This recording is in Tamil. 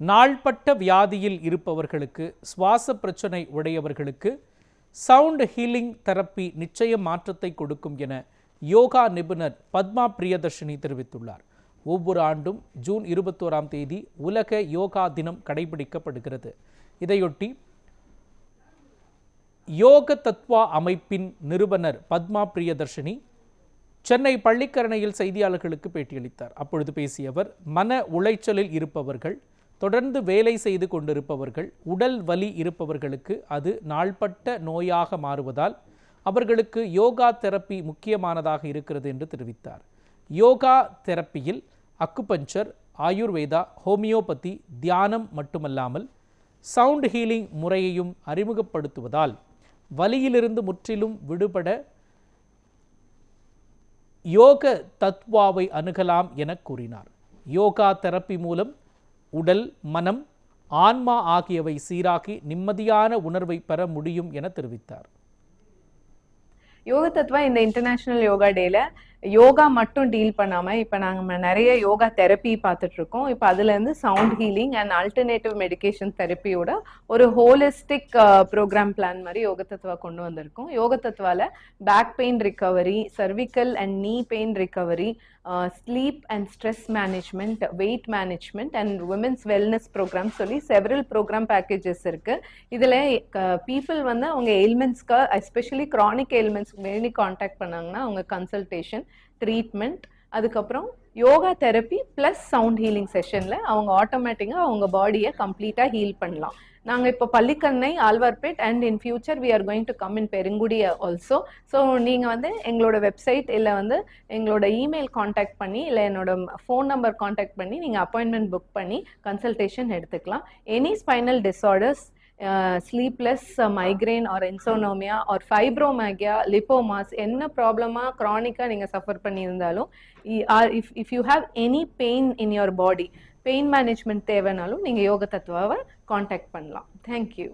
நாள்பட்ட வியாதியில் இருப்பவர்களுக்கு, சுவாச பிரச்சனை உடையவர்களுக்கு சவுண்ட் ஹீலிங் தெரப்பி நிச்சயம் மாற்றத்தை கொடுக்கும் என யோகா நிபுணர் பத்மா பிரியதர்ஷினி தெரிவித்துள்ளார். ஒவ்வொரு ஆண்டும் ஜூன் 21ஆம் தேதி உலக யோகா தினம் கடைபிடிக்கப்படுகிறது. இதையொட்டி யோக தத்வா அமைப்பின் நிறுவனர் பத்மா பிரியதர்ஷினி சென்னை பள்ளிக்கரணையில் செய்தியாளர்களுக்கு பேட்டியளித்தார். அப்பொழுது பேசிய அவர், மன உளைச்சலில் இருப்பவர்கள், தொடர்ந்து வேலை செய்து கொண்டிருப்பவர்கள், உடல் வலி இருப்பவர்களுக்கு அது நாள்பட்ட நோயாக மாறுவதால் அவர்களுக்கு யோகா தெரப்பி முக்கியமானதாக இருக்கிறது என்று தெரிவித்தார். யோகா தெரப்பியில் அக்குபஞ்சர், ஆயுர்வேதா, ஹோமியோபதி, தியானம் மட்டுமல்லாமல் சவுண்ட் ஹீலிங் முறையையும் அறிமுகப்படுத்துவதால் வலியிலிருந்து முற்றிலும் விடுபட யோக தத்வாவை அணுகலாம் என கூறினார். யோகா தெரப்பி மூலம் உடல், மனம், ஆன்மா ஆகியவை சீராகி நிம்மதியான உணர்வை பெற முடியும் என தெரிவித்தார். யோக தத்வா இந்த இன்டர்நேஷனல் யோகா டேல யோகா மட்டும் டீல் பண்ணாம இப்ப நாங்க நிறைய யோகா தெரப்பி பார்த்துட்டு இருக்கோம். இப்ப அதுல இருந்து sound healing and alternative medication தெரப்பியோட ஒரு ஹோலிஸ்டிக் ப்ரோக்ராம் பிளான் மாதிரி யோக தத்வா கொண்டு வந்திருக்கோம். யோக தத்வால back pain recovery, cervical and knee pain recovery, sleep and stress management, weight management and women's wellness programme சொல்லி செவரல் ப்ரோக்ராம் பேக்கேஜஸ் இருக்கு. இதுல பீப்புள் வந்து அவங்க எயில்மெண்ட்ஸ்க்கு, especially chronic ailments mainly contact பண்ணாங்கன்னா அவங்க கன்சல்டேஷன், ட்ரீட்மெண்ட், அதுக்கப்புறம் yoga therapy plus sound healing செஷன்ல அவங்க ஆட்டோமேட்டிக்கா அவங்க பாடியை கம்ப்ளீட்டா ஹீல் பண்ணலாம். நாங்கள் இப்போ Pallikaranai, Alwarpet and in future we are going to come in Perungudi also. So நீங்கள் வந்து எங்களோட வெப்சைட் இல்லை வந்து எங்களோட இமெயில் காண்டாக்ட் பண்ணி இல்லை என்னோட ஃபோன் நம்பர் காண்டாக்ட் பண்ணி நீங்கள் அப்பாயின்மெண்ட் புக் பண்ணி கன்சல்டேஷன் எடுத்துக்கலாம். Any spinal disorders, sleepless, migraine or insomnia or fibromyalgia, lipomas, என்ன ப்ராப்ளமாக க்ரானிக்காக நீங்கள் சஃபர் பண்ணியிருந்தாலும், if you have any pain in your body, pain management தேவைனாலும் நீங்கள் யோக தத்வாவை காண்டாக்ட் பண்ணலாம். தேங்க்யூ.